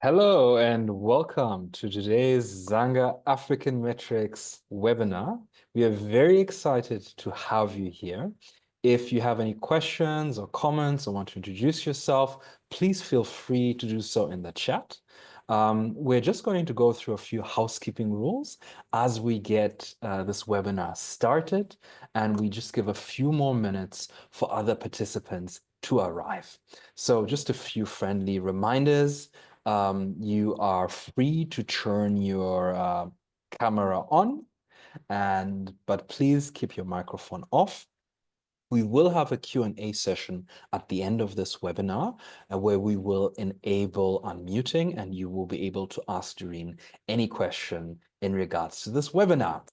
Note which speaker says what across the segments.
Speaker 1: Hello and welcome to today's Zanga African Metrics webinar. We are very excited to have you here. If you have any questions or comments or want to introduce yourself, please feel free to do so in the chat. We're just going to go through a few housekeeping rules as we get this webinar started, and we just give a few more minutes for other participants to arrive. So just a few friendly reminders. You are free to turn your camera on, but please keep your microphone off. We will have a Q&A session at the end of this webinar where we will enable unmuting and you will be able to ask Doreen any question in regards to this webinar.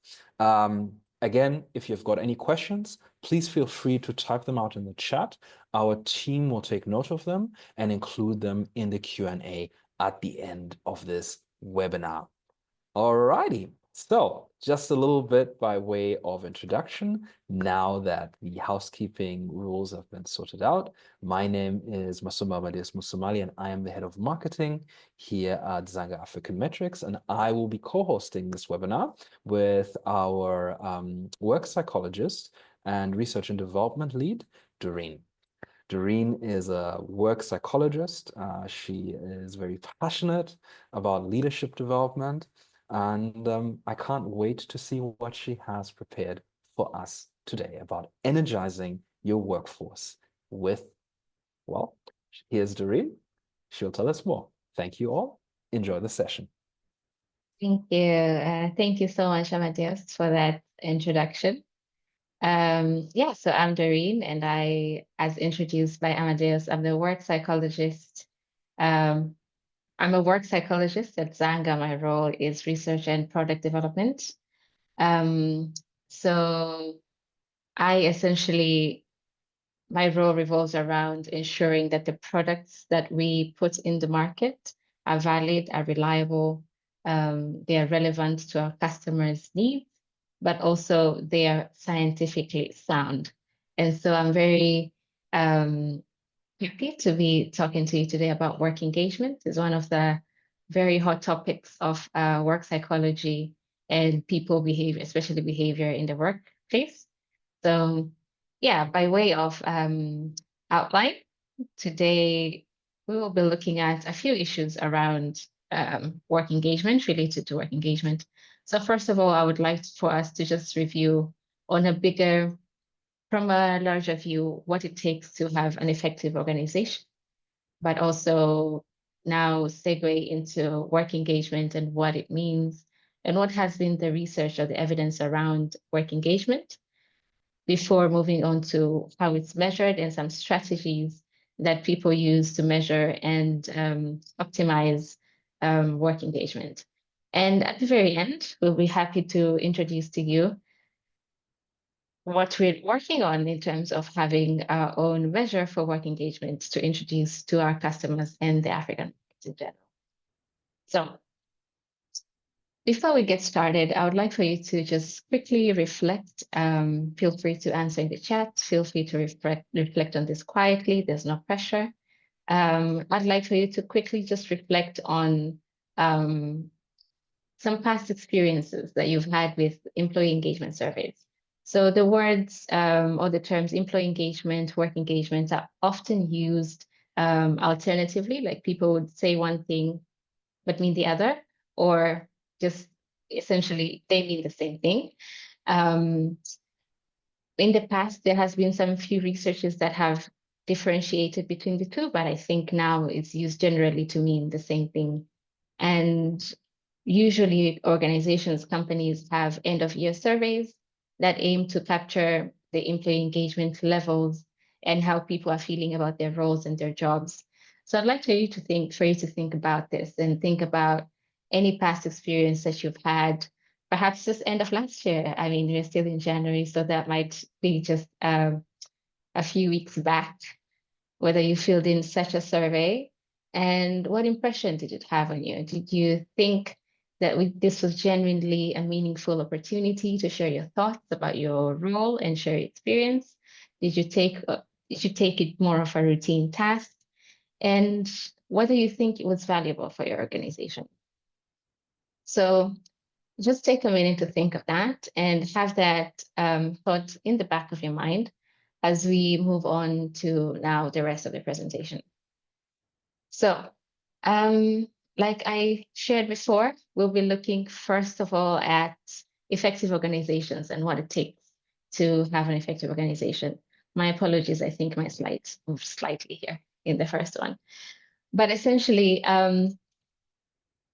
Speaker 1: Again, if you've got any questions, please feel free to type them out in the chat. Our team will take note of them and include them in the Q&A at the end of this webinar. Alrighty, so just a little bit by way of introduction, now that the housekeeping rules have been sorted out. My name is Masumba Amadeus Musumali, and I am the head of marketing here at Zanga African Metrics, and I will be co-hosting this webinar with our work psychologist and research and development lead, Doreen. Doreen is a work psychologist. She is very passionate about leadership development, and I can't wait to see what she has prepared for us today about energizing your workforce with, well, here's Doreen. She'll tell us more. Thank you all. Enjoy the session.
Speaker 2: Thank you. Thank you so much, Amadeus, for that introduction. So I'm Doreen, and as introduced by Amadeus, I'm the work psychologist. I'm a work psychologist at Zanga. My role is research and product development. So my role revolves around ensuring that the products that we put in the market are valid, are reliable, they are relevant to our customers' needs, but also they are scientifically sound. And so I'm very happy to be talking to you today about work engagement. It's one of the very hot topics of work psychology and people behavior, especially behavior in the workplace. So yeah, by way of outline, today we will be looking at a few issues around work engagement, related to work engagement. So first of all, I would like for us to just review from a larger view, what it takes to have an effective organization, but also now segue into work engagement and what it means and what has been the research or the evidence around work engagement before moving on to how it's measured and some strategies that people use to measure and optimize work engagement. And at the very end, we'll be happy to introduce to you what we're working on in terms of having our own measure for work engagement to introduce to our customers and the African market in general. So before we get started, I would like for you to just quickly reflect. Feel free to answer in the chat. Feel free to reflect on this quietly. There's no pressure. I'd like for you to quickly just reflect on some past experiences that you've had with employee engagement surveys. So the words or the terms employee engagement, work engagement are often used alternatively, like people would say one thing but mean the other, or just essentially they mean the same thing. In the past, there has been some few researchers that have differentiated between the two, but I think now it's used generally to mean the same thing. And usually organizations, companies have end of year surveys that aim to capture the employee engagement levels and how people are feeling about their roles and their jobs. So I'd like for you to think about this and think about any past experience that you've had, perhaps just end of last year. I mean, we're still in January, so that might be just a few weeks back, whether you filled in such a survey and what impression did it have on you? Did you think that this was genuinely a meaningful opportunity to share your thoughts about your role and share your experience? Did you take it more of a routine task? And whether you think it was valuable for your organization. So just take a minute to think of that and have that thought in the back of your mind as we move on to now the rest of the presentation. So, like I shared before, we'll be looking first of all at effective organizations and what it takes to have an effective organization. My apologies, I think my slides moved slightly here in the first one. But essentially,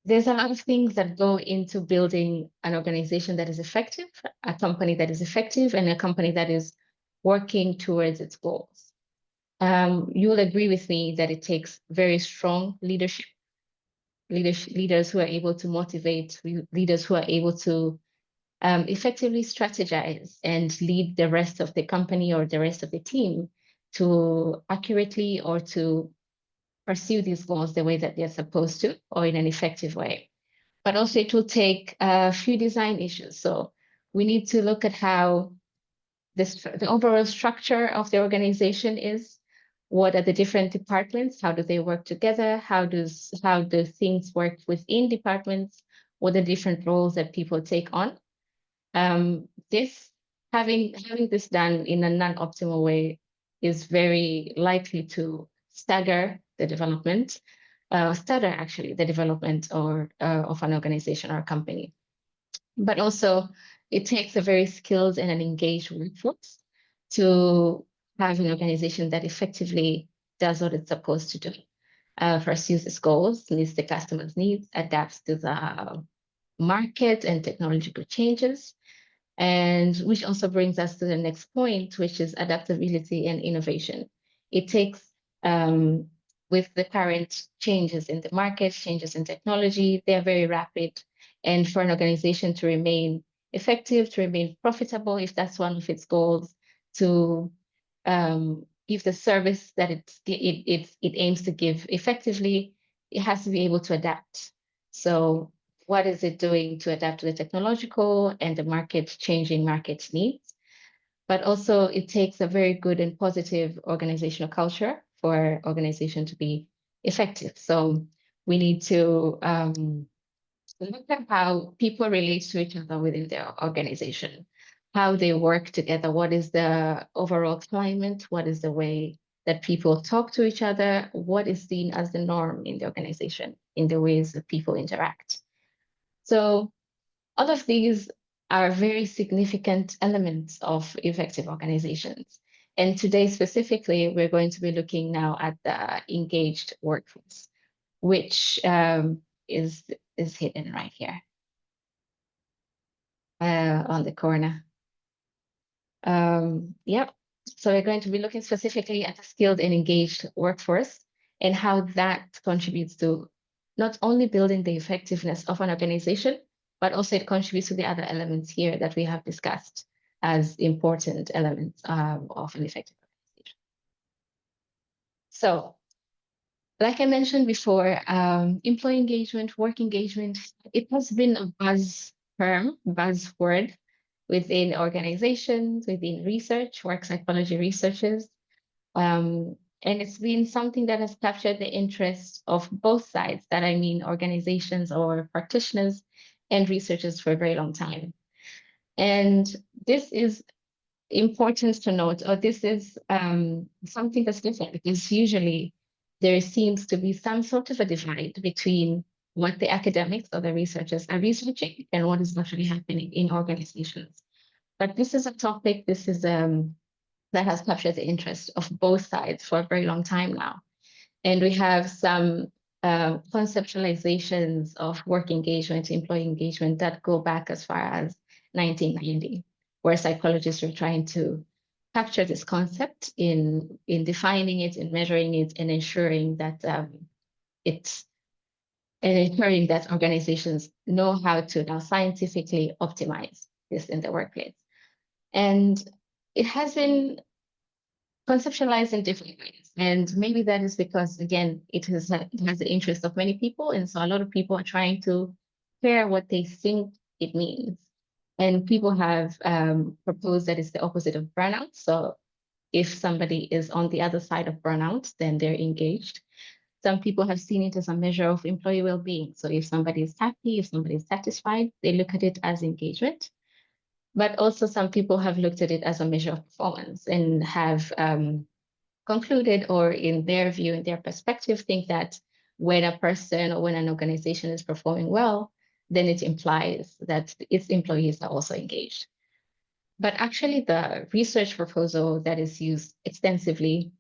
Speaker 2: there's a lot of things that go into building an organization that is effective, a company that is effective, and a company that is working towards its goals. You'll agree with me that it takes very strong leaders who are able to motivate, leaders who are able to effectively strategize and lead the rest of the company or the rest of the team to accurately or to pursue these goals the way that they're supposed to, or in an effective way. But also it will take a few design issues. So we need to look at how the overall structure of the organization is. What are the different departments? How do they work together? How do things work within departments? What are the different roles that people take on? Having this done in a non-optimal way is very likely to stagger the development, actually the development of an organization or a company. But also it takes a very skilled and an engaged workforce to have an organization that effectively does what it's supposed to do. Pursues its goals, meets the customer's needs, adapts to the market and technological changes, and which also brings us to the next point, which is adaptability and innovation. It takes, with the current changes in the market, changes in technology, they're very rapid. And for an organization to remain effective, to remain profitable, if that's one of its goals, to give the service that it aims to give effectively, it has to be able to adapt. So what is it doing to adapt to the technological and the changing market needs? But also it takes a very good and positive organizational culture for organization to be effective. So we need to look at how people relate to each other within their organization, how they work together, what is the overall climate, what is the way that people talk to each other, what is seen as the norm in the organization, in the ways that people interact. So all of these are very significant elements of effective organizations. And today specifically, we're going to be looking now at the engaged workforce, which is hidden right here on the corner. Yep. So we're going to be looking specifically at the skilled and engaged workforce and how that contributes to not only building the effectiveness of an organization, but also it contributes to the other elements here that we have discussed as important elements of an effective organization. So, like I mentioned before, employee engagement, work engagement, it has been a buzzword within organizations, within research, work psychology researchers. And it's been something that has captured the interest of both sides, that I mean organizations or practitioners and researchers for a very long time. And this is important to note, or this is something that's different, because usually there seems to be some sort of a divide between what the academics or the researchers are researching and what is actually happening in organizations. But this is a topic, that has captured the interest of both sides for a very long time now. And we have some conceptualizations of work engagement, employee engagement that go back as far as 1990, where psychologists were trying to capture this concept in defining it, in measuring it, and ensuring that organizations know how to now scientifically optimize this in the workplace. And it has been conceptualized in different ways. And maybe that is because, again, it has the interest of many people. And so a lot of people are trying to share what they think it means. And people have proposed that it's the opposite of burnout. So if somebody is on the other side of burnout, then they're engaged. Some people have seen it as a measure of employee well-being. So if somebody is happy, if somebody is satisfied, they look at it as engagement. But also some people have looked at it as a measure of performance and have concluded, or in their view, in their perspective, think that when a person or when an organization is performing well, then it implies that its employees are also engaged. But actually, the research proposal that is used extensively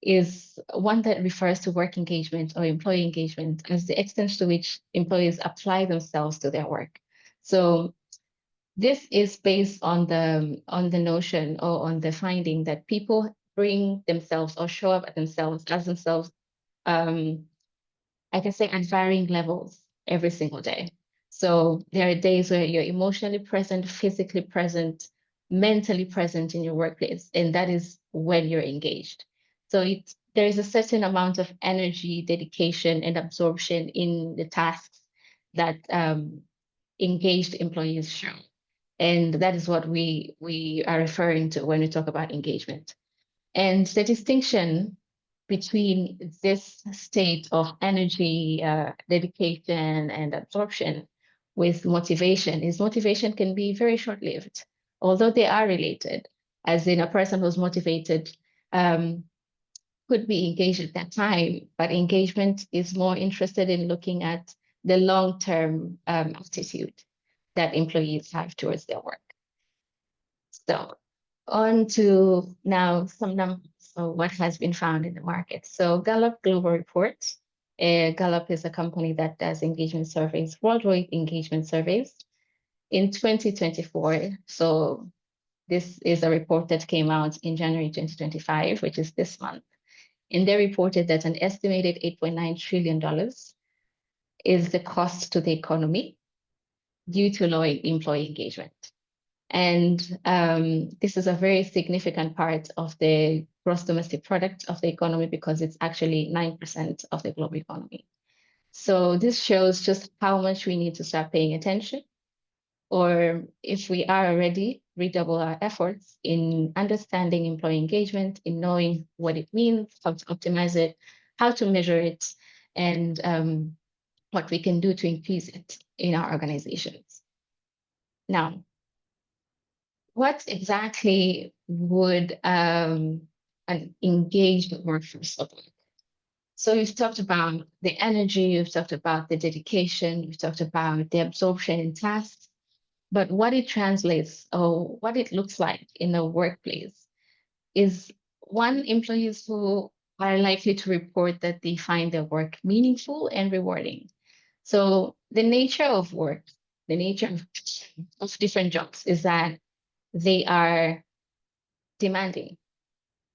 Speaker 2: is one that refers to work engagement or employee engagement as the extent to which employees apply themselves to their work. So this is based on the notion or on the finding that people bring themselves or show up as themselves, I can say at varying levels every single day. So there are days where you're emotionally present, physically present, mentally present in your workplace, and that is when you're engaged. So there is a certain amount of energy, dedication, and absorption in the tasks that engaged employees show. And that is what we are referring to when we talk about engagement. And the distinction between this state of energy, dedication, and absorption with motivation is motivation can be very short-lived, although they are related, as in a person who's motivated could be engaged at that time, but engagement is more interested in looking at the long-term attitude that employees have towards their work. So on to now some numbers of what has been found in the market. So Gallup Global Report. Gallup is a company that does engagement surveys, worldwide engagement surveys. In 2024, so this is a report that came out in January 2025, which is this month. And they reported that an estimated $8.9 trillion is the cost to the economy due to low employee engagement. And this is a very significant part of the gross domestic product of the economy because it's actually 9% of the global economy. So this shows just how much we need to start paying attention, or if we are already, redouble our efforts in understanding employee engagement, in knowing what it means, how to optimize it, how to measure it, and what we can do to increase it in our organizations. Now, what exactly would an engaged workforce look like? So we've talked about the energy, we've talked about the dedication, we've talked about the absorption in tasks, but what it translates or what it looks like in a workplace is one, employees who are likely to report that they find their work meaningful and rewarding. So the nature of work, the nature of different jobs is that they are demanding.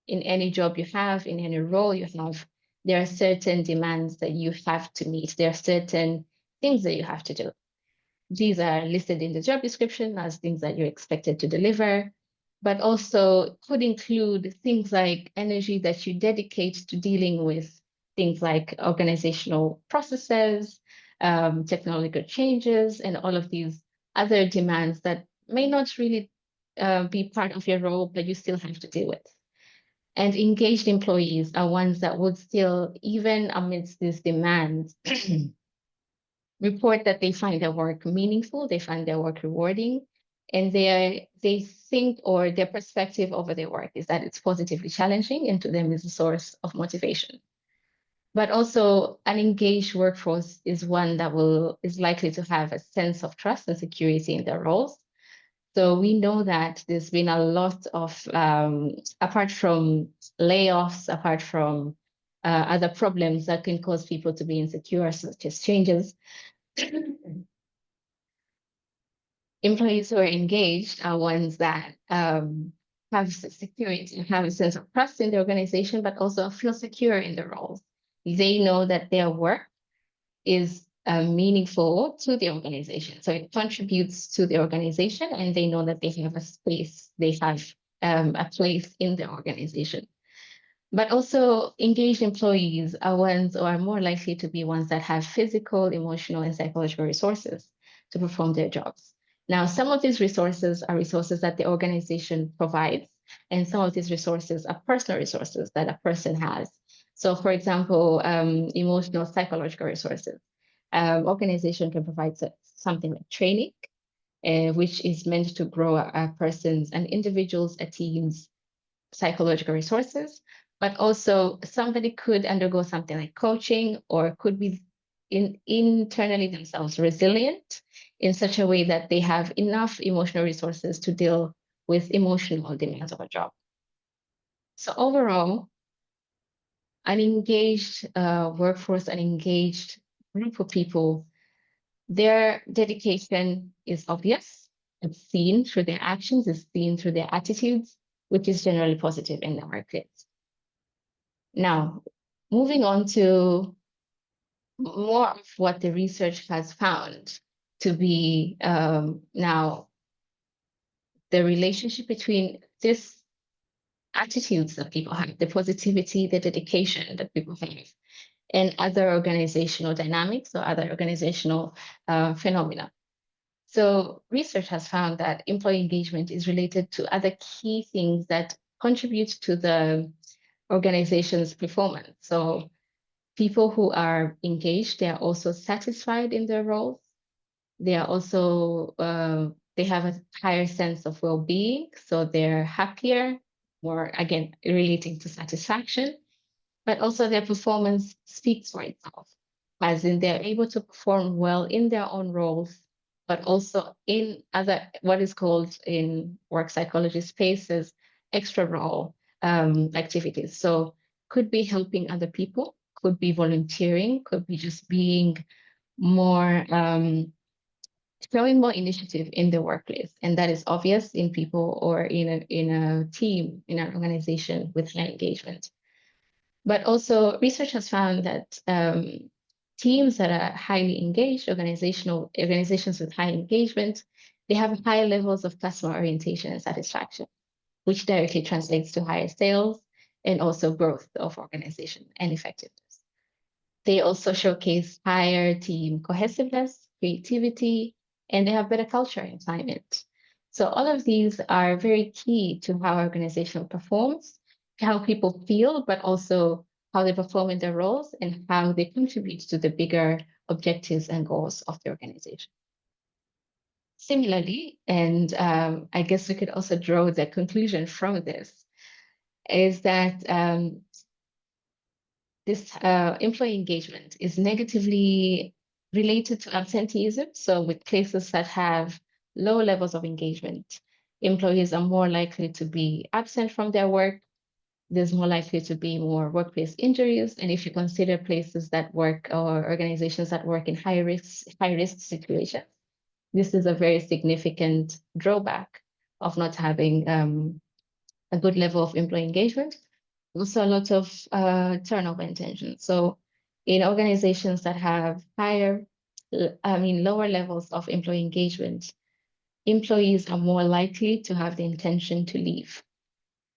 Speaker 2: In any job you have, in any role you have, there are certain demands that you have to meet. There are certain things that you have to do. These are listed in the job description as things that you're expected to deliver, but also could include things like energy that you dedicate to dealing with things like organizational processes, technological changes, and all of these other demands that may not really be part of your role, but you still have to deal with. And engaged employees are ones that would still, even amidst these demands, report that they find their work meaningful, they find their work rewarding, and they think, or their perspective over their work is that it's positively challenging and to them is a source of motivation. But also an engaged workforce is one that is likely to have a sense of trust and security in their roles. So we know that there's been a lot of, apart from layoffs, apart from other problems that can cause people to be insecure, such as changes, employees who are engaged are ones that have security, have a sense of trust in the organization, but also feel secure in their roles. They know that their work is meaningful to the organization. So it contributes to the organization, and they know that they have a space, they have a place in the organization. But also engaged employees are ones, or are more likely to be ones that have physical, emotional, and psychological resources to perform their jobs. Now, some of these resources are resources that the organization provides, and some of these resources are personal resources that a person has. So for example, emotional psychological resources. Organization can provide something like training, which is meant to grow a person's, an individual's, a team's psychological resources, but also somebody could undergo something like coaching or could be internally themselves resilient in such a way that they have enough emotional resources to deal with emotional demands of a job. So overall, an engaged workforce, an engaged group of people, their dedication is obvious. It's seen through their actions, it's seen through their attitudes, which is generally positive in the workplace. Now, moving on to more of what the research has found to be now the relationship between this attitudes that people have, the positivity, the dedication that people have, and other organizational dynamics or other organizational phenomena. So research has found that employee engagement is related to other key things that contribute to the organization's performance. So people who are engaged, they are also satisfied in their roles. They are also, they have a higher sense of well-being, so they're happier, more, again, relating to satisfaction, but also their performance speaks for itself, as in they're able to perform well in their own roles, but also in other, what is called in work psychology spaces, extra role activities. So could be helping other people, could be volunteering, could be just being more, showing more initiative in the workplace. And that is obvious in people or in a team, in an organization with high engagement. But also research has found that teams that are highly engaged, organizations with high engagement, they have higher levels of customer orientation and satisfaction, which directly translates to higher sales and also growth of organization and effectiveness. They also showcase higher team cohesiveness, creativity, and they have better culture and climate. So all of these are very key to how organization performs, how people feel, but also how they perform in their roles and how they contribute to the bigger objectives and goals of the organization. Similarly, and I guess we could also draw the conclusion from this, is that this employee engagement is negatively related to absenteeism. So with places that have low levels of engagement, employees are more likely to be absent from their work. There's more likely to be more workplace injuries. And if you consider places that work or organizations that work in high risk situations, this is a very significant drawback of not having a good level of employee engagement. Also a lot of turnover intention. So in organizations that have lower levels of employee engagement, employees are more likely to have the intention to leave.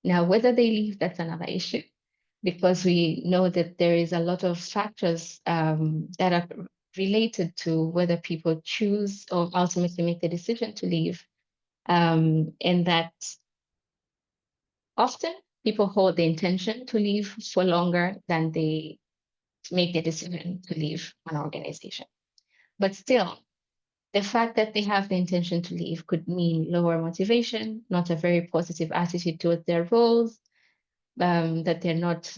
Speaker 2: Now, whether they leave, that's another issue, because we know that there is a lot of factors that are related to whether people choose or ultimately make the decision to leave, and that often people hold the intention to leave for longer than they make the decision to leave an organization. But still, the fact that they have the intention to leave could mean lower motivation, not a very positive attitude towards their roles, that they're not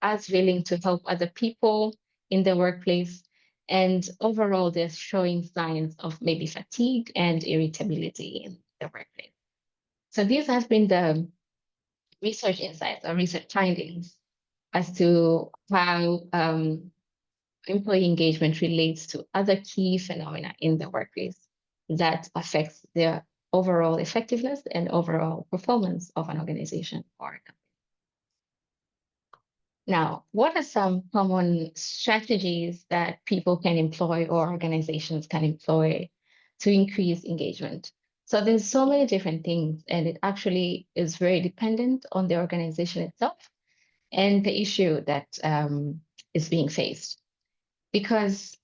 Speaker 2: as willing to help other people in the workplace. And overall, they're showing signs of maybe fatigue and irritability in the workplace. So these have been the research insights or research findings as to how employee engagement relates to other key phenomena in the workplace that affects the overall effectiveness and overall performance of an organization or a company. Now, what are some common strategies that people can employ or organizations can employ to increase engagement? So there's so many different things, and it actually is very dependent on the organization itself and the issue that is being faced. Because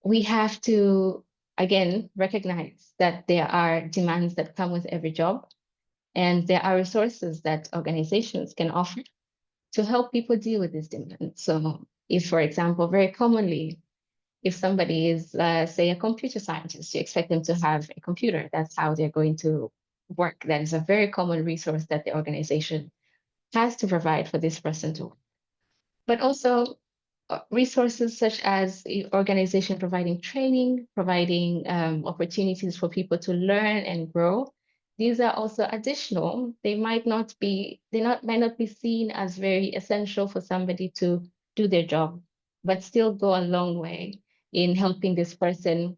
Speaker 2: we have to, again, recognize that there are demands that come with every job, and there are resources that organizations can offer to help people deal with this demand. So if, for example, very commonly, if somebody is, say, a computer scientist, you expect them to have a computer. That's how they're going to work. That is a very common resource that the organization has to provide for this person to work. But also resources such as organization providing training, providing opportunities for people to learn and grow. These are also additional. They might not be seen as very essential for somebody to do their job, but still go a long way in helping this person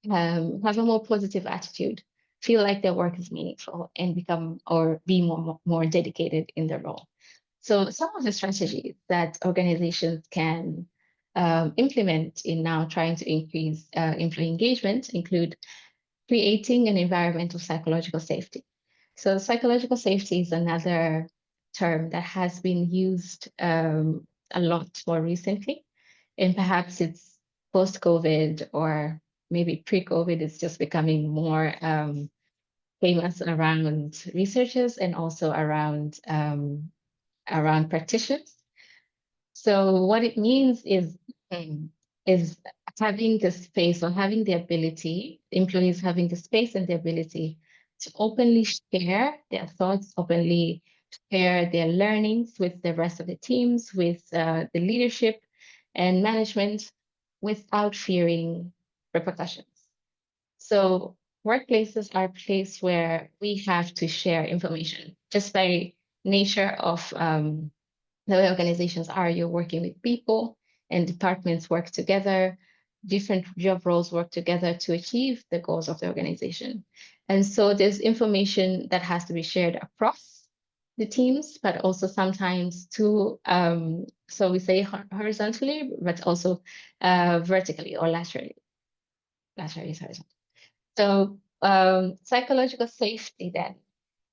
Speaker 2: have a more positive attitude, feel like their work is meaningful, and become or be more dedicated in their role. So some of the strategies that organizations can implement in now trying to increase employee engagement include creating an environment of psychological safety. So psychological safety is another term that has been used a lot more recently, and perhaps it's post-COVID or maybe pre-COVID, it's just becoming more famous around researchers and also around practitioners. So what it means is having the space or having the ability, employees having the space and the ability to openly share their thoughts, openly share their learnings with the rest of the teams, with the leadership and management without fearing repercussions. So workplaces are a place where we have to share information just by nature of the way organizations are. You're working with people and departments work together, different job roles work together to achieve the goals of the organization. And so there's information that has to be shared across the teams, but also sometimes so we say horizontally, but also vertically or laterally. Laterally is horizontal. So psychological safety then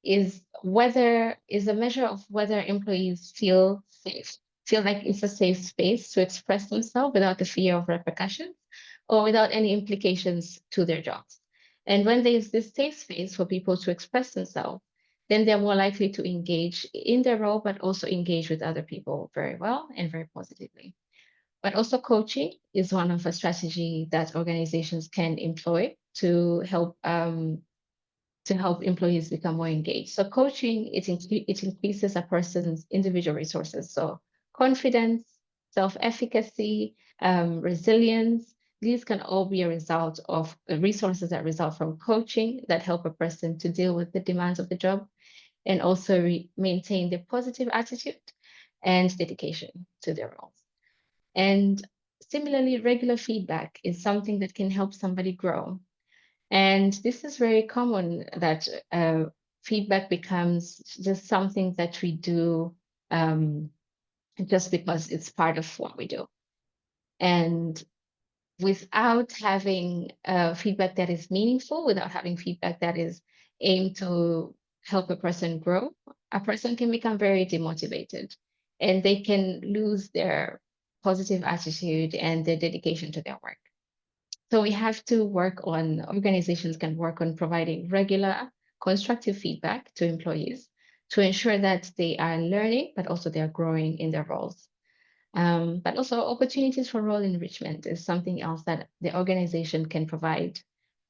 Speaker 2: is a measure of whether employees feel safe, feel like it's a safe space to express themselves without the fear of repercussions or without any implications to their jobs. And when there is this safe space for people to express themselves, then they're more likely to engage in their role, but also engage with other people very well and very positively. But also coaching is one of a strategy that organizations can employ to help employees become more engaged. So coaching, it increases a person's individual resources. So confidence, self-efficacy, resilience, these can all be a result of resources that result from coaching that help a person to deal with the demands of the job and also maintain their positive attitude and dedication to their roles. And similarly, regular feedback is something that can help somebody grow. And this is very common that feedback becomes just something that we do just because it's part of what we do. And without having feedback that is meaningful, without having feedback that is aimed to help a person grow, a person can become very demotivated and they can lose their positive attitude and their dedication to their work. So we have to organizations can work on providing regular constructive feedback to employees to ensure that they are learning, but also they're growing in their roles. But also opportunities for role enrichment is something else that the organization can provide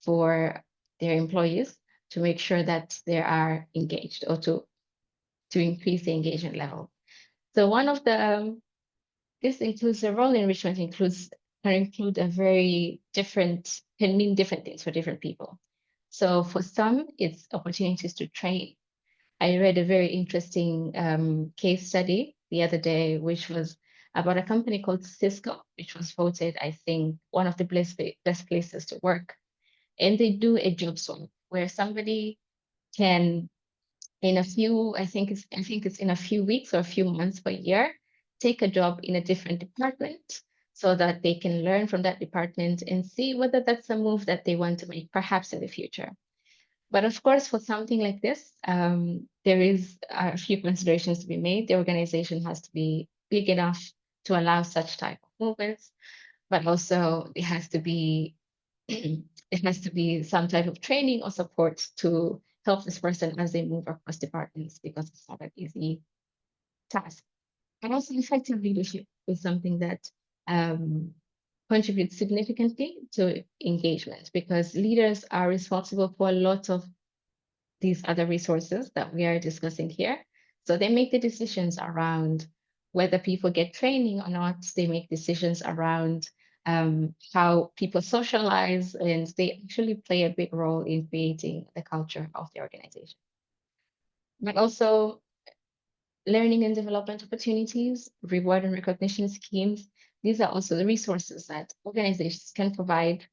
Speaker 2: for their employees to make sure that they are engaged or to increase the engagement level. So one of the, this includes the role enrichment can include can mean different things for different people. So for some, it's opportunities to train. I read a very interesting case study the other day, which was about a company called Cisco, which was voted, I think, one of the best places to work. And they do a job swap where somebody can, in a few, I think it's in a few weeks or a few months per year, take a job in a different department so that they can learn from that department and see whether that's a move that they want to make perhaps in the future. But of course, for something like this, there is a few considerations to be made. The organization has to be big enough to allow such type of movements, but also it has to be some type of training or support to help this person as they move across departments because it's not an easy task. And also effective leadership is something that contributes significantly to engagement, because leaders are responsible for a lot of these other resources that we are discussing here. So they make the decisions around whether people get training or not. They make decisions around how people socialize, and they actually play a big role in creating the culture of the organization. But also learning and development opportunities, reward and recognition schemes. These are also the resources that organizations can provide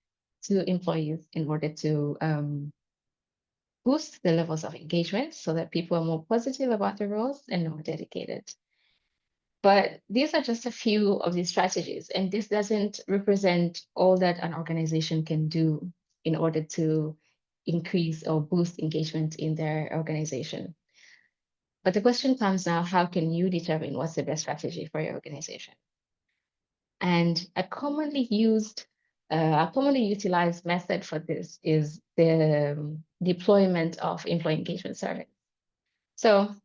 Speaker 2: to employees in order to boost the levels of engagement so that people are more positive about their roles and more dedicated. But these are just a few of the strategies, and this doesn't represent all that an organization can do in order to increase or boost engagement in their organization. But the question comes now, how can you determine what's the best strategy for your organization? And a commonly utilized method for this is the deployment of employee engagement surveys. So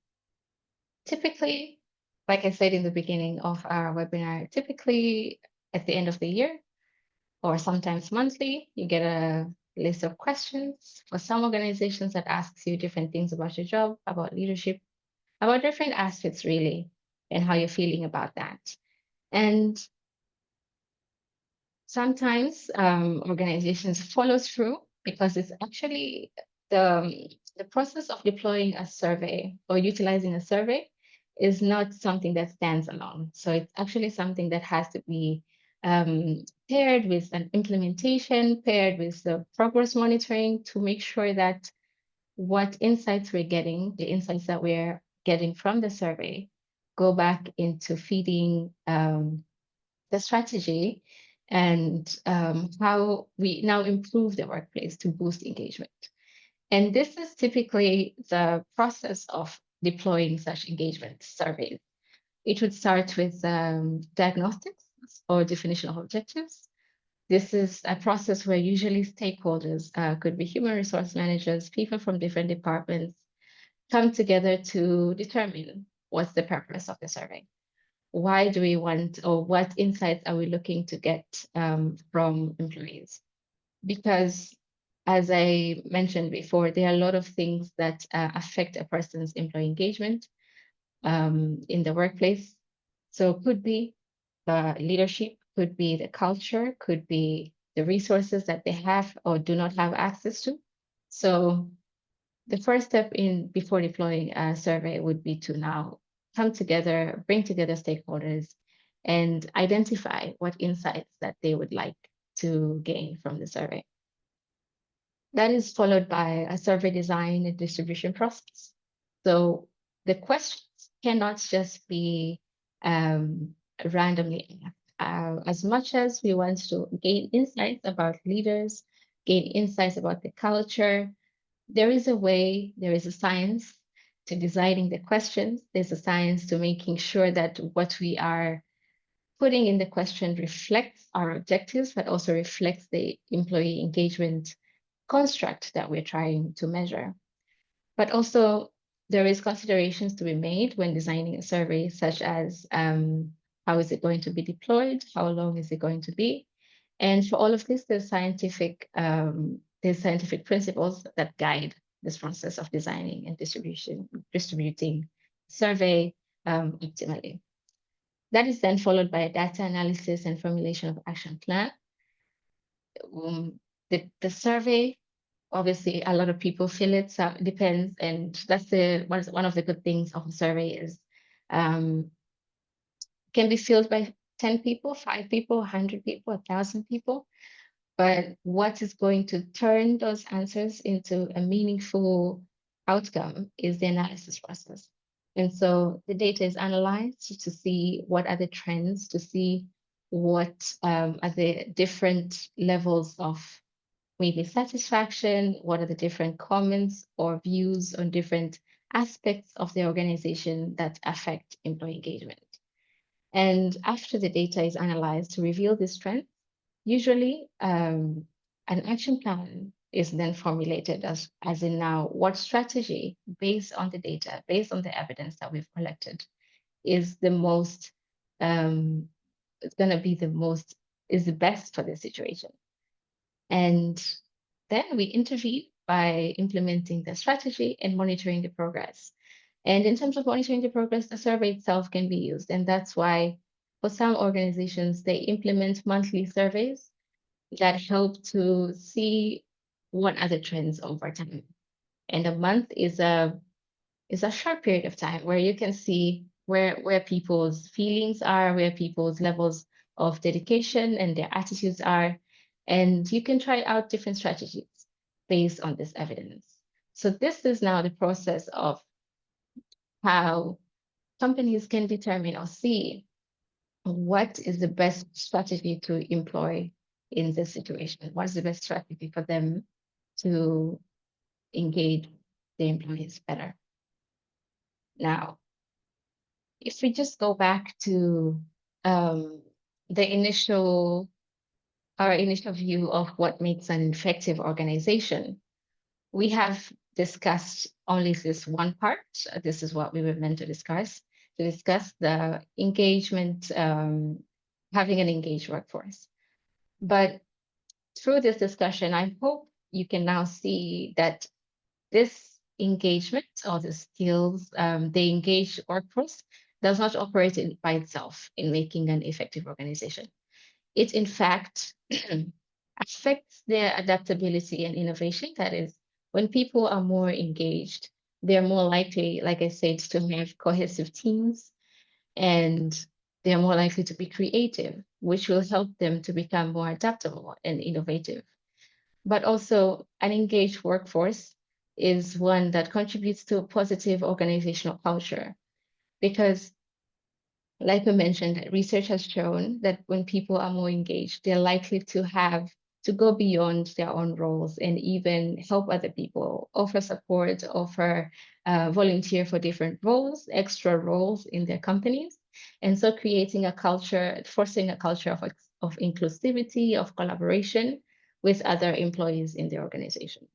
Speaker 2: typically, like I said in the beginning of our webinar, typically at the end of the year or sometimes monthly, you get a list of questions for some organizations that asks you different things about your job, about leadership, about different aspects really, and how you're feeling about that. And sometimes organizations follow through because it's actually the process of deploying a survey or utilizing a survey is not something that stands alone. So it's actually something that has to be paired with an implementation, paired with the progress monitoring to make sure that what insights we're getting, the insights that we're getting from the survey, go back into feeding the strategy and how we now improve the workplace to boost engagement. And this is typically the process of deploying such engagement surveys. It would start with diagnostics or definition of objectives. This is a process where usually stakeholders, could be human resource managers, people from different departments, come together to determine what's the purpose of the survey. Why do we want, or what insights are we looking to get from employees? Because as I mentioned before, there are a lot of things that affect a person's employee engagement in the workplace. So could be the leadership, could be the culture, could be the resources that they have or do not have access to. So the first step in before deploying a survey would be to now come together, bring together stakeholders, and identify what insights that they would like to gain from the survey. That is followed by a survey design and distribution process. So the questions cannot just be randomly asked. As much as we want to gain insights about leaders, gain insights about the culture, there is a way, there is a science to designing the questions. There's a science to making sure that what we are putting in the question reflects our objectives, but also reflects the employee engagement construct that we're trying to measure. But also there is considerations to be made when designing a survey, such as how is it going to be deployed? How long is it going to be? And for all of this, there's scientific principles that guide this process of designing and distributing survey optimally. That is then followed by a data analysis and formulation of action plan. The survey, obviously, a lot of people fill it, so it depends, and that's one of the good things of a survey is can be filled by 10 people, 5 people, 100 people, 1,000 people. But what is going to turn those answers into a meaningful outcome is the analysis process. And so the data is analyzed to see what are the trends, to see what are the different levels of maybe satisfaction, what are the different comments or views on different aspects of the organization that affect employee engagement. And after the data is analyzed to reveal this trend, usually, an action plan is then formulated as in now what strategy based on the data, based on the evidence that we've collected, is the most, it's going to be the most, is the best for the situation. And then we intervene by implementing the strategy and monitoring the progress. And in terms of monitoring the progress, the survey itself can be used. And that's why for some organizations, they implement monthly surveys that help to see what are the trends over time. And a month is a short period of time where you can see where people's feelings are, where people's levels of dedication and their attitudes are. And you can try out different strategies based on this evidence. So this is now the process of how companies can determine or see what is the best strategy to employ in this situation. What is the best strategy for them to engage the employees better? Now, if we just go back to the initial view of what makes an effective organization, we have discussed only this one part. This is what we were meant to discuss the engagement, having an engaged workforce. But through this discussion, I hope you can now see that this engagement or the skills, the engaged workforce does not operate by itself in making an effective organization. It, in fact, affects their adaptability and innovation. That is, when people are more engaged, they're more likely, like I said, to have cohesive teams, and they're more likely to be creative, which will help them to become more adaptable and innovative. But also, an engaged workforce is one that contributes to a positive organizational culture, because like we mentioned, research has shown that when people are more engaged, they're likely to go beyond their own roles and even help other people, offer support, volunteer for different roles, extra roles in their companies. And so creating a culture, forcing a culture of inclusivity, of collaboration with other employees in the organization.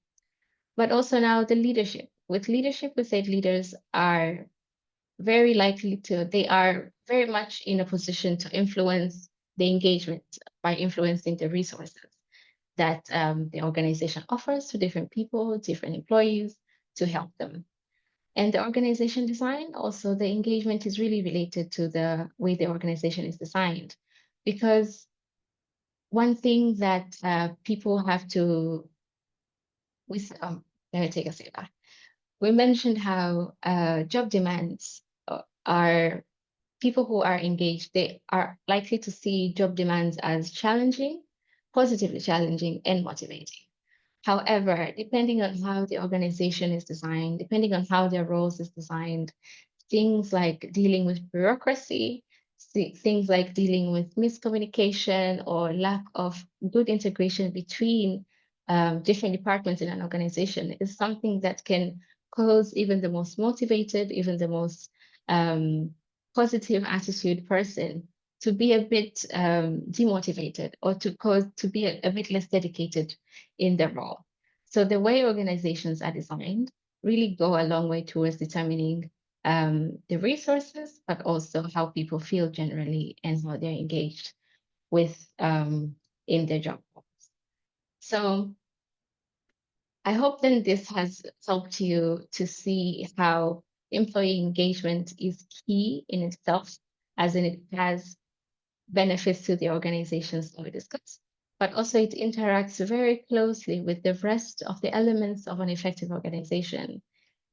Speaker 2: But also now the leadership. With leadership, we said leaders are they are very much in a position to influence the engagement by influencing the resources that the organization offers to different people, different employees to help them. And the organization design, also the engagement is really related to the way the organization is designed. Because one thing that people have to, let me take a step back. We mentioned how job demands are people who are engaged, they are likely to see job demands as challenging, positively challenging, and motivating. However, depending on how the organization is designed, depending on how their roles is designed, things like dealing with bureaucracy, things like dealing with miscommunication or lack of good integration between different departments in an organization is something that can cause even the most motivated, even the most positive attitude person to be a bit demotivated or to be a bit less dedicated in their role. So the way organizations are designed really go a long way towards determining the resources, but also how people feel generally and how they're engaged with in their job roles. So I hope then this has helped you to see how employee engagement is key in itself, as in it has benefits to the organizations that we discussed, but also it interacts very closely with the rest of the elements of an effective organization.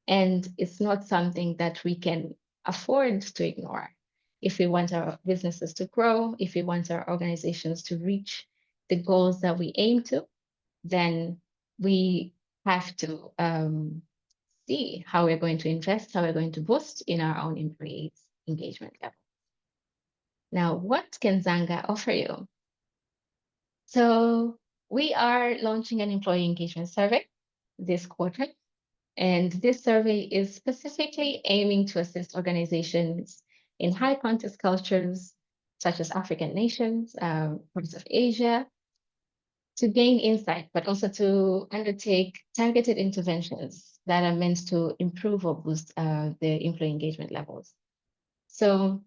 Speaker 2: And it's not something that we can afford to ignore. If we want our businesses to grow, if we want our organizations to reach the goals that we aim to, then we have to see how we're going to invest, how we're going to boost in our own employees' engagement level. Now, what can Zanga offer you? So we are launching an employee engagement survey this quarter. And this survey is specifically aiming to assist organizations in high context cultures, such as African nations, parts of Asia, to gain insight, but also to undertake targeted interventions that are meant to improve or boost the employee engagement levels. So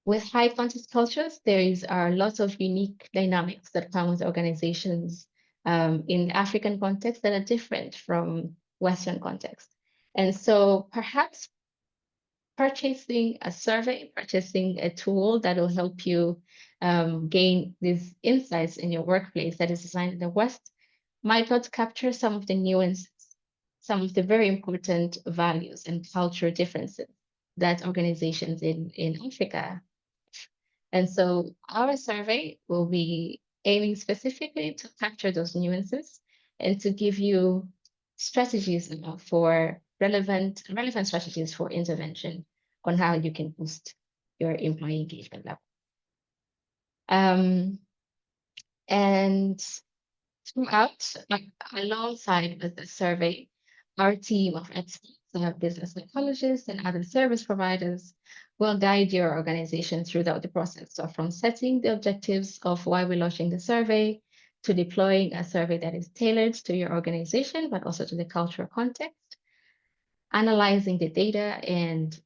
Speaker 2: with high context cultures, are lots of unique dynamics that come with organizations in the African context that are different from Western context. And so perhaps purchasing a survey, purchasing a tool that will help you gain these insights in your workplace that is designed in the West might not capture some of the nuances, some of the very important values and cultural differences that organizations in Africa. And so our survey will be aiming specifically to capture those nuances and to give you strategies for relevant strategies for intervention on how you can boost your employee engagement level. And throughout, alongside with the survey, our team of experts, business psychologists and other service providers will guide your organization throughout the process. So from setting the objectives of why we're launching the survey to deploying a survey that is tailored to your organization, but also to the cultural context, analyzing the data and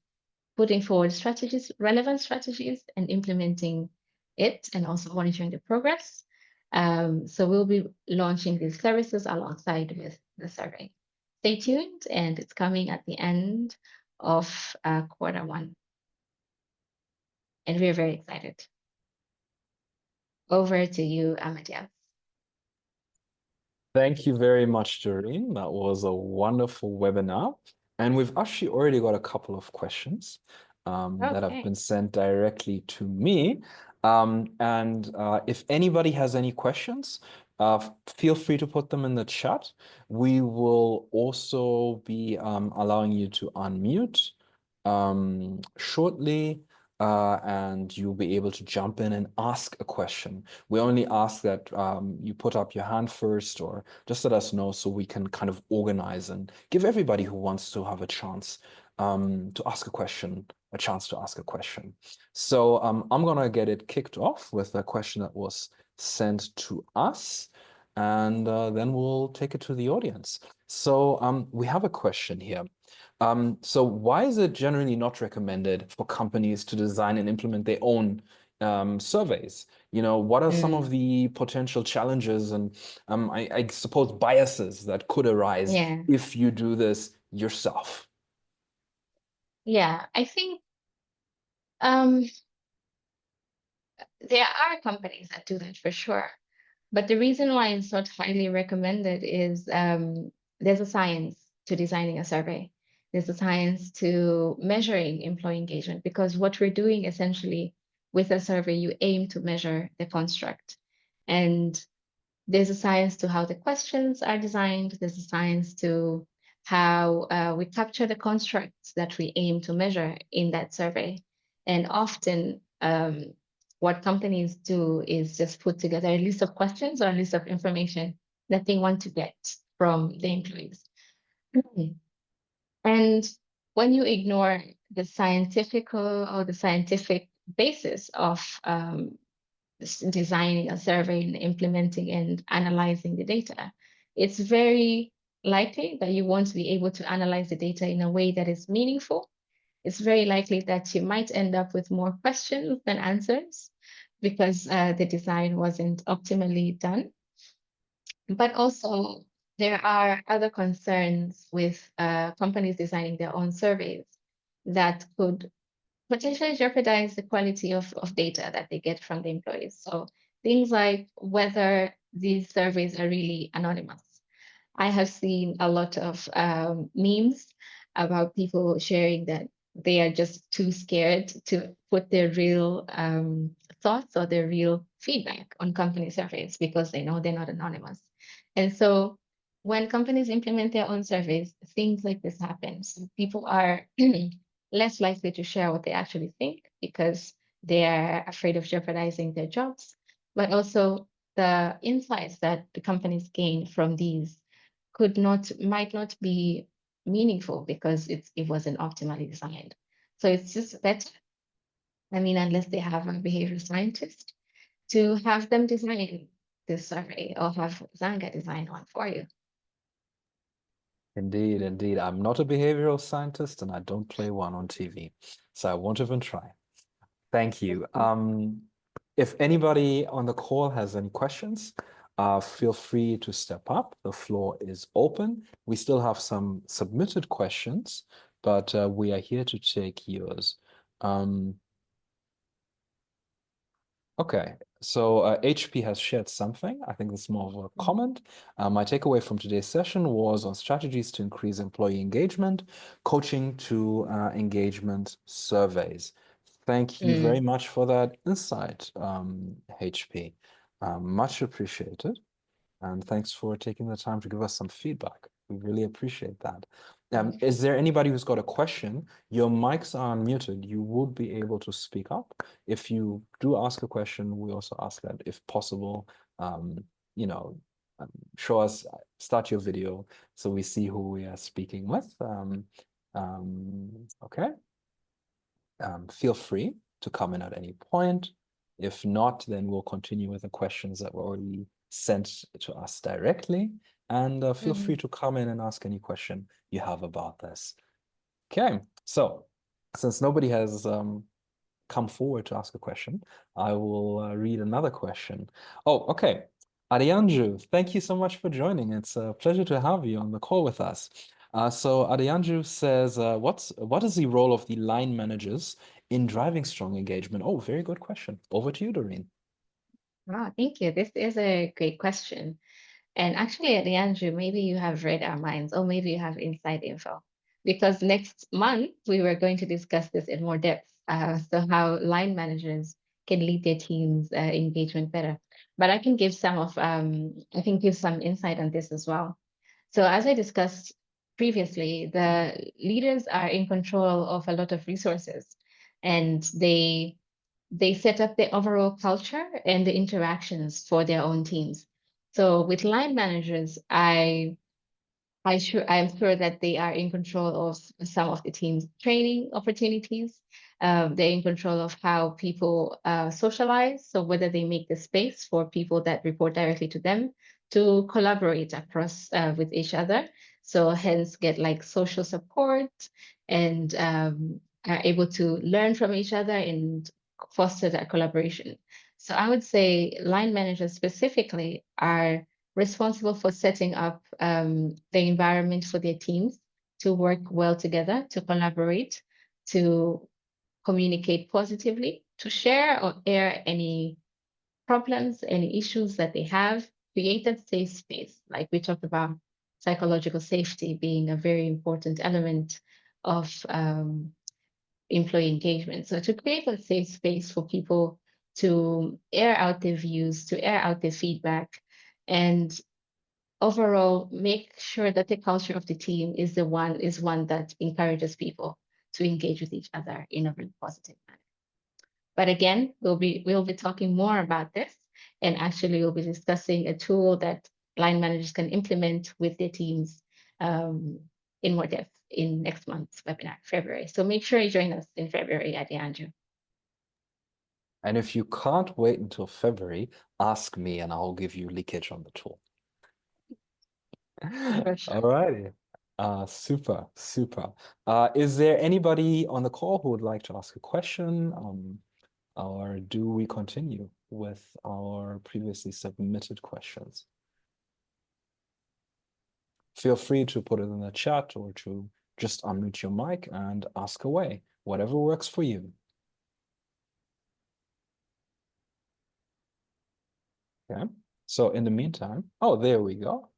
Speaker 2: putting forward strategies, relevant strategies, and implementing it, and also monitoring the progress. So we'll be launching these services alongside with the survey. Stay tuned, and it's coming at the end of Q1. And we're very excited. Over to you, Amadia.
Speaker 1: Thank you very much, Doreen. That was a wonderful webinar. And we've actually already got a couple of questions that have been sent directly to me. If anybody has any questions, feel free to put them in the chat. We will also be allowing you to unmute shortly. And you'll be able to jump in and ask a question. We only ask that you put up your hand first, or just let us know so we can kind of organize and give everybody who wants to have a chance to ask a question, a chance to ask a question. So I'm gonna get it kicked off with a question that was sent to us, and then we'll take it to the audience. So we have a question here. So why is it generally not recommended for companies to design and implement their own surveys? You know, what are some of the potential challenges and I suppose biases that could arise if you do this yourself?
Speaker 2: Yeah, I think there are companies that do that for sure. But the reason why it's not highly recommended is there's a science to designing a survey. There's a science to measuring employee engagement, because what we're doing essentially with a survey, you aim to measure the construct. And there's a science to how the questions are designed. There's a science to how we capture the constructs that we aim to measure in that survey. And often what companies do is just put together a list of questions or a list of information that they want to get from the employees. And when you ignore the scientific basis of designing a survey and implementing and analyzing the data, it's very likely that you won't be able to analyze the data in a way that is meaningful. It's very likely that you might end up with more questions than answers because the design wasn't optimally done. But also, there are other concerns with companies designing their own surveys that could potentially jeopardize the quality of data that they get from the employees. So things like whether these surveys are really anonymous. I have seen a lot of memes about people sharing that they are just too scared to put their real thoughts or their real feedback on company surveys because they know they're not anonymous. And so when companies implement their own surveys, things like this happen. So people are less likely to share what they actually think because they are afraid of jeopardizing their jobs, but also the insights that the companies gain from these might not be meaningful because it wasn't optimally designed. So it's just better, I mean, unless they have a behavioral scientist, to have them design this survey or have Zanga design one for you.
Speaker 1: Indeed, indeed. I'm not a behavioral scientist and I don't play one on TV, so I won't even try. Thank you. If anybody on the call has any questions, feel free to step up. The floor is open. We still have some submitted questions, but we are here to take yours. Okay, so HP has shared something. I think it's more of a comment. My takeaway from today's session was on strategies to increase employee engagement, coaching to engagement surveys. Thank you very much for that insight, HP. Much appreciated. And thanks for taking the time to give us some feedback. We really appreciate that. Is there anybody who's got a question? Your mics are unmuted. You would be able to speak up. If you do ask a question, we also ask that if possible, you know, show us, start your video so we see who we are speaking with. Okay. Feel free to come in at any point. If not, then we'll continue with the questions that were already sent to us directly. And feel free to come in and ask any question you have about this. Okay, so since nobody has come forward to ask a question, I will read another question. Oh, okay. Adianju, thank you so much for joining. It's a pleasure to have you on the call with us. So Adianju says, what is the role of the line managers in driving strong engagement? Oh, very good question. Over to you, Doreen.
Speaker 2: Wow, thank you. This is a great question. And actually, Andrew, maybe you have read our minds, or maybe you have inside info, because next month we were going to discuss this in more depth. So how line managers can lead their team's engagement better. But I can give some of, I can give some insight on this as well. So as I discussed previously, the leaders are in control of a lot of resources, and they set up the overall culture and the interactions for their own teams. So with line managers, I'm sure that they are in control of some of the team's training opportunities. They're in control of how people socialize. So whether they make the space for people that report directly to them to collaborate across with each other. So hence get like social support and are able to learn from each other and foster that collaboration. So I would say line managers specifically are responsible for setting up the environment for their teams to work well together, to collaborate, to communicate positively, to share or air any problems, any issues that they have, create a safe space. Like we talked about psychological safety being a very important element of employee engagement. So to create a safe space for people to air out their views, to air out their feedback, and overall make sure that the culture of the team is one that encourages people to engage with each other in a really positive manner. But again, we'll be talking more about this, and actually we'll be discussing a tool that line managers can implement with their teams in more depth in next month's webinar, February. So make sure you join us in February at the Andrew.
Speaker 1: And if you can't wait until February, ask me and I'll give you leakage on the tool.
Speaker 2: Sure.
Speaker 1: All righty. Super, super. Is there anybody on the call who would like to ask a question? Or do we continue with our previously submitted questions? Feel free to put it in the chat or to just unmute your mic and ask away, whatever works for you. Okay, so in the meantime, oh, there we go.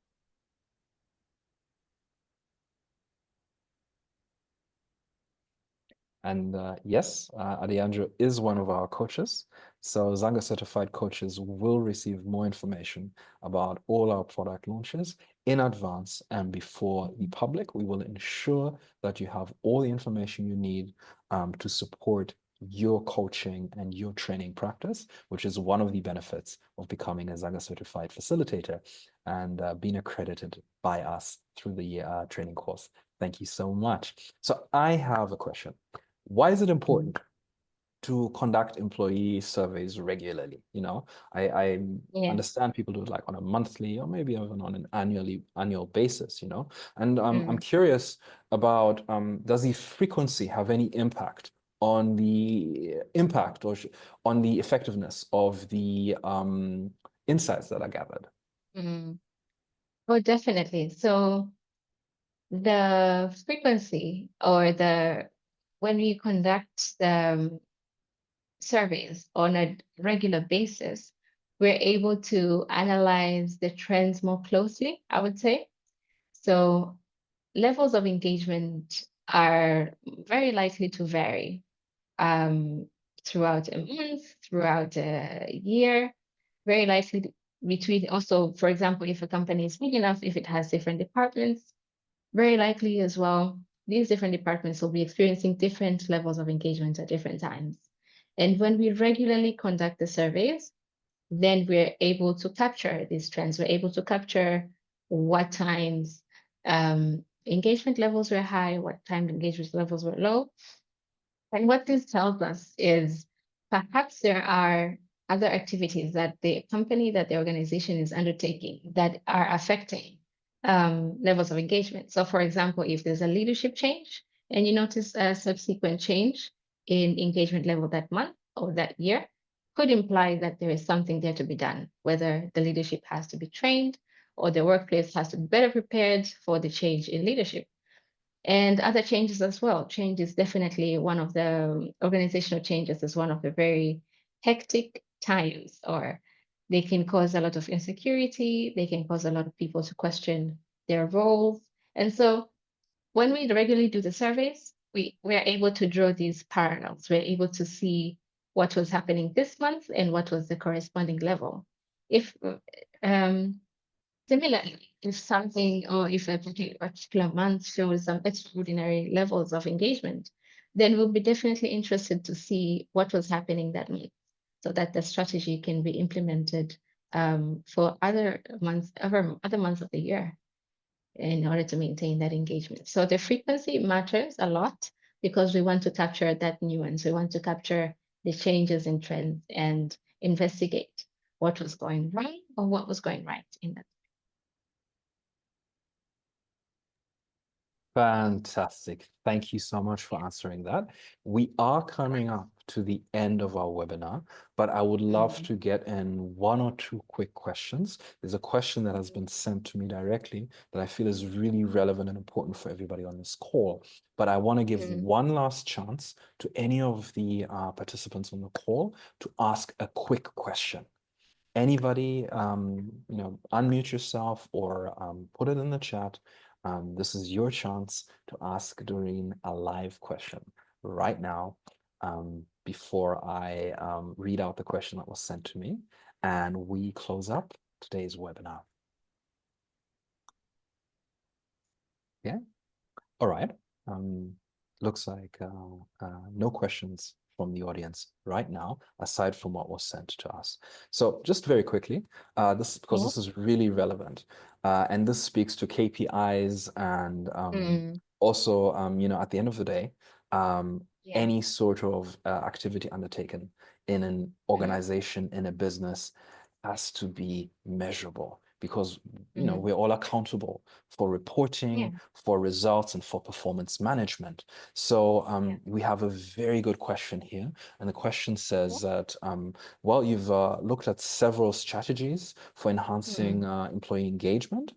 Speaker 1: And yes, Alejandro is one of our coaches. So Zanga certified coaches will receive more information about all our product launches in advance and before the public. We will ensure that you have all the information you need to support your coaching and your training practice, which is one of the benefits of becoming a Zanga certified facilitator and being accredited by us through the training course. Thank you so much. So I have a question. Why is it important to conduct employee surveys regularly. I
Speaker 2: Yeah.
Speaker 1: understand people do it like on a monthly or maybe even on an annual basis, And I'm curious about, does the frequency have any impact on the impact or on the effectiveness of the insights that are gathered?
Speaker 2: Oh, definitely. So the frequency or when we conduct the surveys on a regular basis, we're able to analyze the trends more closely, I would say. So levels of engagement are very likely to vary throughout a month, throughout a year, very likely between also, for example, if a company is big enough, if it has different departments, very likely as well, these different departments will be experiencing different levels of engagement at different times. And when we regularly conduct the surveys, then we're able to capture these trends. We're able to capture what times engagement levels were high, what time engagement levels were low. And what this tells us is perhaps there are other activities that the company, that the organization is undertaking that are affecting levels of engagement. So, for example, if there's a leadership change and you notice a subsequent change in engagement level that month or that year, could imply that there is something there to be done, whether the leadership has to be trained or the workplace has to be better prepared for the change in leadership. And other changes as well. Change is definitely one of the organizational changes is one of the very hectic times, or they can cause a lot of insecurity. They can cause a lot of people to question their roles. And so when we regularly do the surveys, we're able to draw these parallels. We're able to see what was happening this month and what was the corresponding level. If Similarly, if something or if a particular month shows some extraordinary levels of engagement, then we'll be definitely interested to see what was happening that month so that the strategy can be implemented for other months of the year in order to maintain that engagement. So the frequency matters a lot because we want to capture that nuance. We want to capture the changes in trends and investigate what was going wrong or what was going right in that.
Speaker 1: Fantastic. Thank you so much for answering that. We are coming up to the end of our webinar, but I would love to get in one or two quick questions. There's a question that has been sent to me directly that I feel is really relevant and important for everybody on this call. But I want to give one last chance to any of the participants on the call to ask a quick question. Anybody, unmute yourself or put it in the chat. This is your chance to ask Doreen a live question right now before I read out the question that was sent to me and we close up today's webinar. Yeah, all right. Looks like no questions from the audience right now, aside from what was sent to us. So just very quickly, this is really relevant, and this speaks to KPIs and also, at the end of the day, any sort of activity undertaken in an organization, in a business, has to be measurable because we're all accountable for reporting, for results, and for performance management. So we have a very good question here. And the question says that, well, you've looked at several strategies for enhancing employee engagement.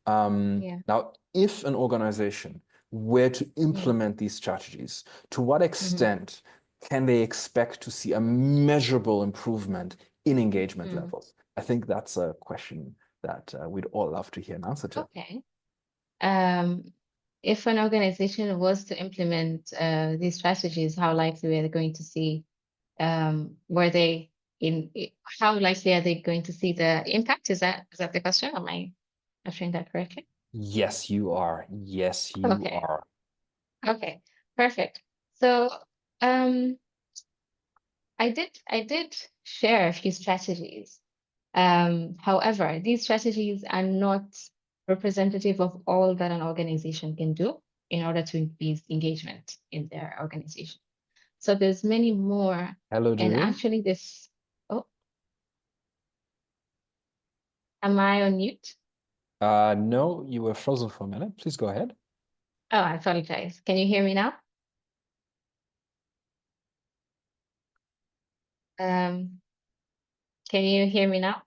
Speaker 1: Now, if an organization were to implement these strategies, to what extent can they expect to see a measurable improvement in engagement levels? I think that's a question that we'd all love to hear an answer to.
Speaker 2: Okay. If an organization was to implement these strategies, how likely are they going to see, how likely are they going to see the impact? Is that the question? Am I answering that correctly?
Speaker 1: Yes, you are. Yes, you are.
Speaker 2: Okay, perfect. So I did share a few strategies. However, these strategies are not representative of all that an organization can do in order to increase engagement in their organization. So there's many more.
Speaker 1: Hello,
Speaker 2: And
Speaker 1: Doreen.
Speaker 2: actually this, oh, am I on mute?
Speaker 1: No, you were frozen for a minute. Please go ahead.
Speaker 2: Oh, I apologize. Can you hear me now? Um, can you hear me now?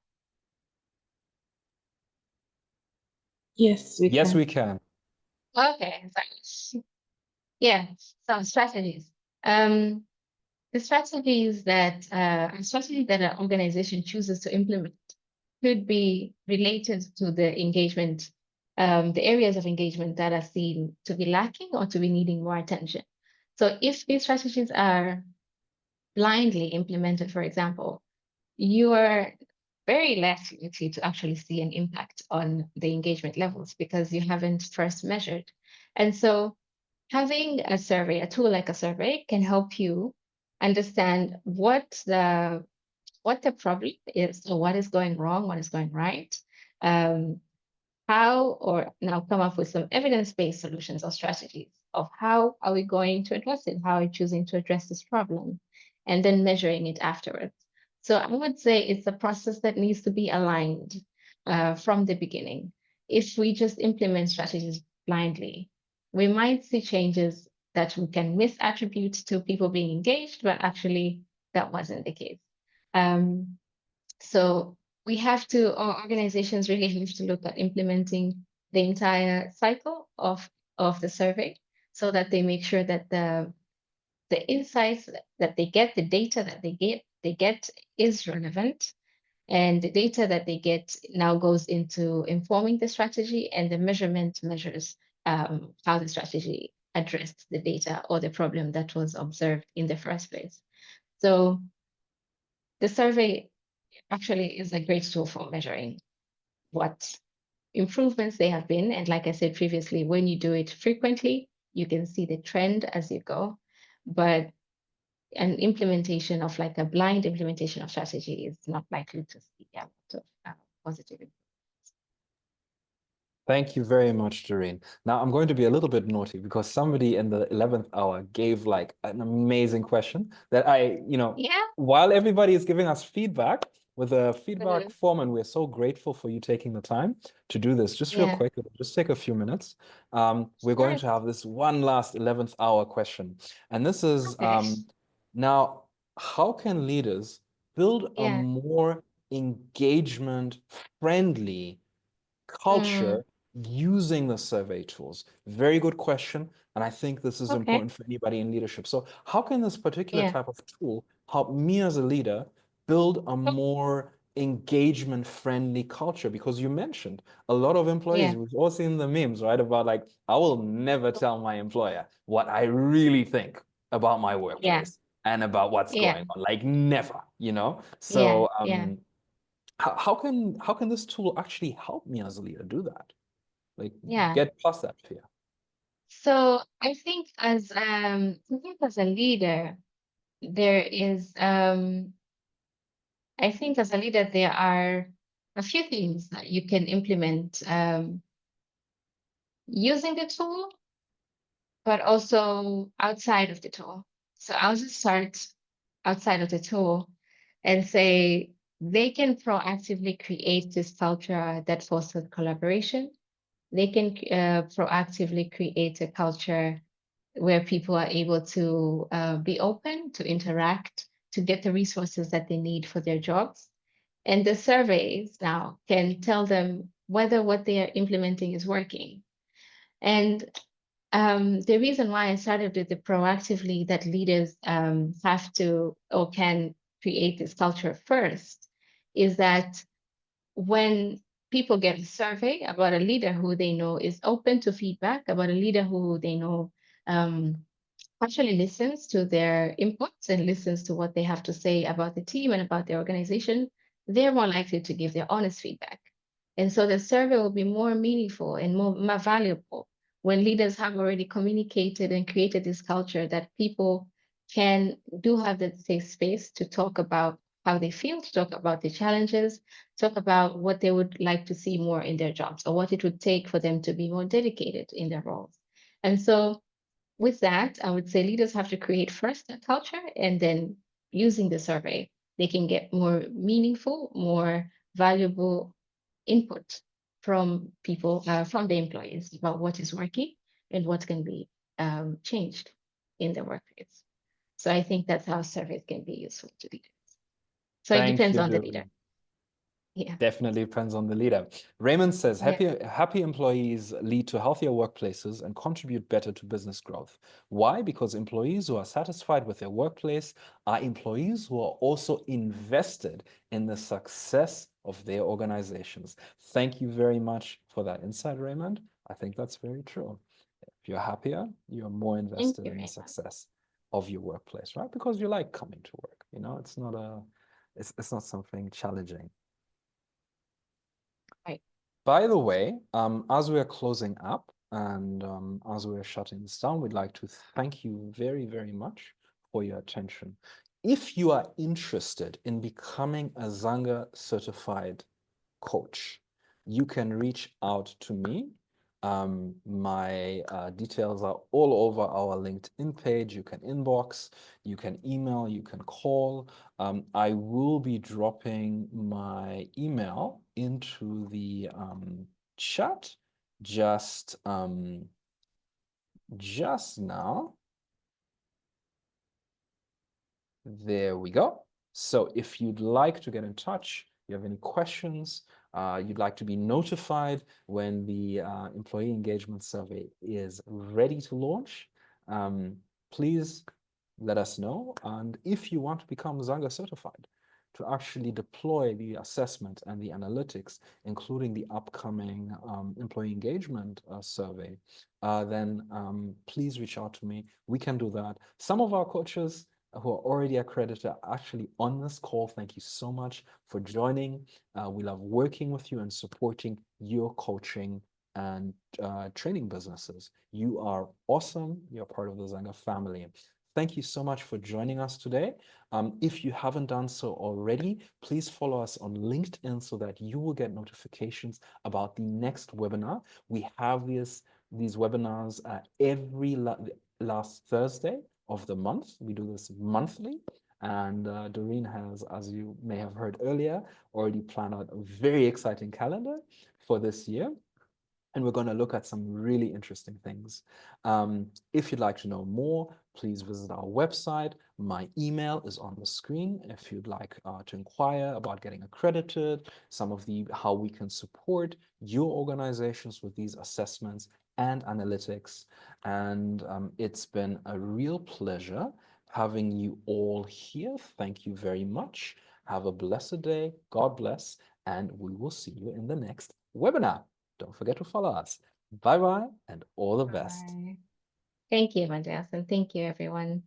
Speaker 3: Yes, we
Speaker 1: Yes,
Speaker 3: can.
Speaker 1: we can.
Speaker 2: Okay, sorry. Yeah, some strategies. Um, the strategy that an organization chooses to implement could be related to the engagement, the areas of engagement that are seen to be lacking or to be needing more attention. So if these strategies are blindly implemented, for example, you are very less likely to actually see an impact on the engagement levels because you haven't first measured. And so having a survey, a tool like a survey, can help you understand what the problem is, or what is going wrong, what is going right, um, how, or now come up with some evidence-based solutions or strategies of how are we going to address it, how are we choosing to address this problem, and then measuring it afterwards. So I would say it's a process that needs to be aligned from the beginning. If we just implement strategies blindly, we might see changes that we can misattribute to people being engaged, but actually that wasn't the case. Um, so we have to, our organizations really have to look at implementing the entire cycle of the survey so that they make sure that the insights that they get, the data that they get is relevant. And the data that they get now goes into informing the strategy, and the measurement measures how the strategy addressed the data or the problem that was observed in the first place. So the survey actually is a great tool for measuring what improvements they have been. And like I said previously, when you do it frequently, you can see the trend as you go. But an implementation of like a blind implementation of strategy is not likely to see a lot of positive improvements.
Speaker 1: Thank you very much, Doreen. Now, I'm going to be a little bit naughty because somebody in the 11th hour gave like an amazing question that
Speaker 2: Yeah.
Speaker 1: while everybody is giving us feedback with a feedback
Speaker 2: Mhm.
Speaker 1: form, and we're so grateful for you taking the time to do this, just real
Speaker 2: Yeah.
Speaker 1: quick, it'll just take a few minutes. We're going
Speaker 2: Sure.
Speaker 1: to have this one last 11th hour question. And this is
Speaker 2: Okay.
Speaker 1: now, how can leaders build a
Speaker 2: Yeah.
Speaker 1: more engagement friendly
Speaker 2: Mm.
Speaker 1: culture using the survey tools? Very good question. And I think this is
Speaker 2: Okay.
Speaker 1: important for anybody in leadership. So how can this particular
Speaker 2: Yeah.
Speaker 1: type of tool help me as a leader build a
Speaker 2: Oh,
Speaker 1: more engagement friendly culture? Because you mentioned a lot of employees,
Speaker 2: yeah.
Speaker 1: we've all seen the memes, right? About like, I will never tell my employer what I really think about my
Speaker 2: Yeah.
Speaker 1: workplace and about what's
Speaker 2: Yeah.
Speaker 1: going on. Like never, you know?
Speaker 2: Yeah.
Speaker 1: So
Speaker 2: Yeah.
Speaker 1: how can this tool actually help me as a leader do that? Like
Speaker 2: Yeah.
Speaker 1: get past that fear.
Speaker 2: So I think as a leader, there is I think as a leader, there are a few things that you can implement using the tool, but also outside of the tool. So I'll just start outside of the tool and say they can proactively create this culture that fosters collaboration. They can proactively create a culture where people are able to be open, to interact, to get the resources that they need for their jobs. And the surveys now can tell them whether what they are implementing is working. And the reason why I started with the proactively that leaders have to or can create this culture first is that when people get a survey about a leader who they know is open to feedback, about a leader who they know um, actually listens to their inputs and listens to what they have to say about the team and about their organization, they're more likely to give their honest feedback. And so the survey will be more meaningful and more valuable when leaders have already communicated and created this culture that people can do have the safe space to talk about how they feel, to talk about the challenges, talk about what they would like to see more in their jobs or what it would take for them to be more dedicated in their roles. And so with that, I would say leaders have to create first a culture, and then using the survey, they can get more meaningful, more valuable input from people, from the employees about what is working and what can be changed in the workplace. So I think that's how surveys can be useful to leaders. So it
Speaker 1: Thank
Speaker 2: depends
Speaker 1: you,
Speaker 2: on the
Speaker 1: Doreen.
Speaker 2: leader. Yeah.
Speaker 1: Definitely depends on the leader. Raymond says,
Speaker 2: Yeah.
Speaker 1: happy employees lead to healthier workplaces and contribute better to business growth. Why? Because employees who are satisfied with their workplace are employees who are also invested in the success of their organizations. Thank you very much for that insight, Raymond. I think that's very true. If you're happier, you're more
Speaker 2: Thank
Speaker 1: invested
Speaker 2: you,
Speaker 1: in the
Speaker 2: Raymond.
Speaker 1: success of your workplace, right? Because you like coming to work. You know, it's not something challenging.
Speaker 2: Right.
Speaker 1: By the way, as we're closing up and as we're shutting this down, we'd like to thank you very, very much for your attention. If you are interested in becoming a Zanga certified coach, you can reach out to me. My details are all over our LinkedIn page. You can inbox, you can email, you can call. I will be dropping my email into the chat just now. There we go. So if you'd like to get in touch, you have any questions, you'd like to be notified when the employee engagement survey is ready to launch, please let us know. And if you want to become Zanga certified, to actually deploy the assessment and the analytics, including the upcoming employee engagement survey, then please reach out to me. We can do that. Some of our coaches who are already accredited are actually on this call. Thank you so much for joining. We love working with you and supporting your coaching and training businesses. You are awesome. You're part of the Zanga family. Thank you so much for joining us today. If you haven't done so already, please follow us on LinkedIn so that you will get notifications about the next webinar. We have these webinars every last Thursday of the month. We do this monthly. And Doreen has, as you may have heard earlier, already planned out a very exciting calendar for this year. And we're going to look at some really interesting things. If you'd like to know more, please visit our website. My email is on the screen if you'd like to inquire about getting accredited, some of how we can support your organizations with these assessments and analytics. And it's been a real pleasure having you all here. Thank you very much. Have a blessed day. God bless. And we will see you in the next webinar. Don't forget to follow us. Bye-bye and all the best.
Speaker 2: Bye. Thank you, Evangelist, and thank you, everyone.